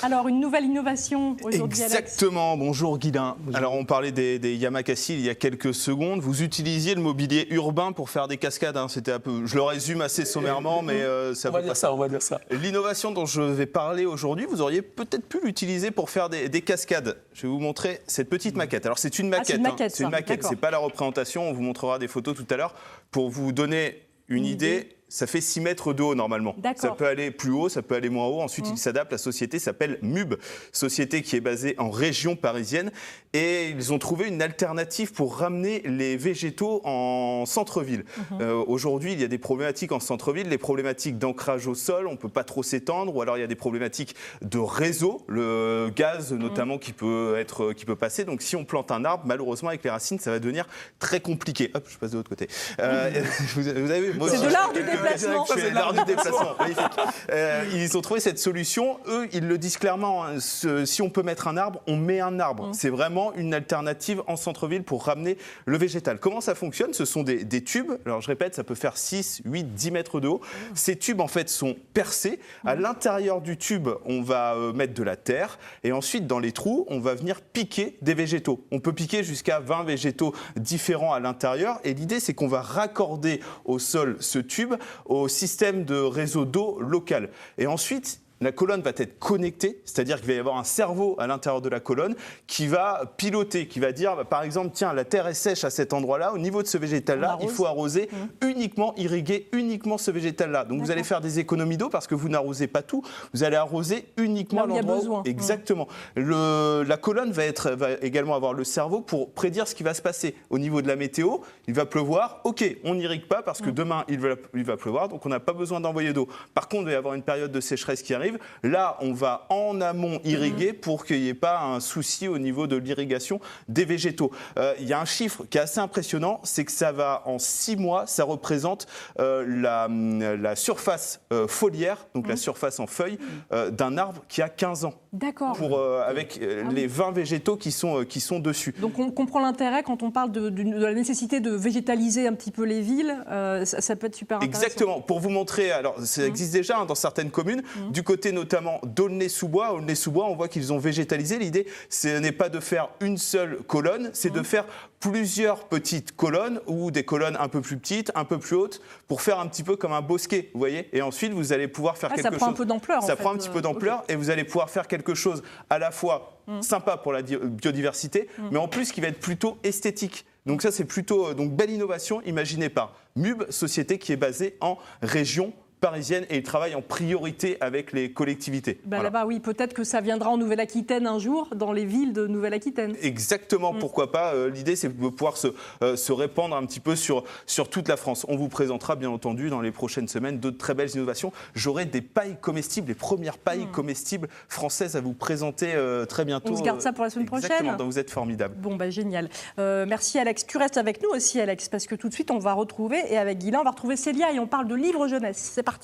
Alors, une nouvelle innovation aujourd'hui, Alex. Exactement, bonjour Guilain. Alors on parlait des Yamakasi il y a quelques secondes. Vous utilisiez le mobilier urbain pour faire des cascades. C'était un peu, je le résume assez sommairement, mais ça on va dire ça. L'innovation dont je vais parler aujourd'hui, vous auriez peut-être pu l'utiliser pour faire des cascades. Je vais vous montrer cette petite maquette. Alors c'est une maquette, c'est une maquette, c'est pas la représentation. On vous montrera des photos tout à l'heure pour vous donner une idée. Ça fait 6 mètres de haut normalement. Ça peut aller plus haut, ça peut aller moins haut. Ensuite, il s'adapte. La société s'appelle MUB, société qui est basée en région parisienne. Et ils ont trouvé une alternative pour ramener les végétaux en centre-ville. Aujourd'hui, il y a des problématiques en centre-ville, les problématiques d'ancrage au sol, on ne peut pas trop s'étendre, ou alors il y a des problématiques de réseau, le gaz notamment qui peut passer. Donc si on plante un arbre, malheureusement avec les racines, ça va devenir très compliqué. Hop, je passe de l'autre côté. Vous avez vu, c'est de l'art du déplacement. C'est de l'art du déplacement, magnifique. Ils ont trouvé cette solution. Eux, ils le disent clairement. Si on peut mettre un arbre, on met un arbre. C'est vraiment une alternative en centre-ville pour ramener le végétal. Comment ça fonctionne? Ce sont des tubes. Alors, je répète, ça peut faire 6, 8, 10 mètres de haut. Ces tubes, en fait, sont percés. À l'intérieur du tube, on va mettre de la terre. Et ensuite, dans les trous, on va venir piquer des végétaux. On peut piquer jusqu'à 20 végétaux différents à l'intérieur. Et l'idée, c'est qu'on va raccorder au sol ce tube au système de réseau d'eau local. Et ensuite, la colonne va être connectée, c'est-à-dire qu'il va y avoir un cerveau à l'intérieur de la colonne qui va piloter, qui va dire, par exemple, tiens, la terre est sèche à cet endroit-là, au niveau de ce végétal-là, il faut arroser uniquement, irriguer uniquement ce végétal-là. Donc vous allez faire des économies d'eau parce que vous n'arrosez pas tout, vous allez arroser uniquement à l'endroit où... Exactement. La colonne va également avoir le cerveau pour prédire ce qui va se passer. Au niveau de la météo, il va pleuvoir, ok, on n'irrigue pas parce que demain il va pleuvoir, donc on n'a pas besoin d'envoyer d'eau. Par contre, il va y avoir une période de sécheresse qui arrive. Là, on va en amont irriguer pour qu'il n'y ait pas un souci au niveau de l'irrigation des végétaux. Il y a un chiffre qui est assez impressionnant, c'est que ça va en 6 mois, ça représente la surface foliaire, donc la surface en feuilles, d'un arbre qui a 15 ans. D'accord. Avec les 20 végétaux qui sont dessus. Donc on comprend l'intérêt quand on parle de la nécessité de végétaliser un petit peu les villes, ça peut être super intéressant. Exactement. Pour vous montrer, alors ça existe déjà dans certaines communes, du côté notamment d'Aulnay-sous-Bois. Aulnay-sous-Bois, on voit qu'ils ont végétalisé. L'idée, ce n'est pas de faire une seule colonne, c'est de faire plusieurs petites colonnes ou des colonnes un peu plus petites, un peu plus hautes, pour faire un petit peu comme un bosquet, vous voyez. Et ensuite, vous allez pouvoir faire quelque chose. Ça prend un peu d'ampleur. Ça prend un petit peu d'ampleur et vous allez pouvoir faire quelque chose à la fois sympa pour la biodiversité, mais en plus qui va être plutôt esthétique. Donc ça, c'est plutôt belle innovation imaginée par MUB, société qui est basée en région parisienne et il travaille en priorité avec les collectivités. Là-bas, oui, peut-être que ça viendra en Nouvelle-Aquitaine un jour, dans les villes de Nouvelle-Aquitaine. Exactement, pourquoi pas. L'idée, c'est de pouvoir se répandre un petit peu sur toute la France. On vous présentera, bien entendu, dans les prochaines semaines, d'autres très belles innovations. J'aurai des pailles comestibles, les premières pailles comestibles françaises à vous présenter très bientôt. On se garde ça pour la semaine prochaine. Exactement, donc vous êtes formidable. Bon, génial. Merci, Alex. Tu restes avec nous aussi, Alex, parce que tout de suite, on va retrouver, et avec Guilain, on va retrouver Célia et on parle de livres jeunesse. C'est parti.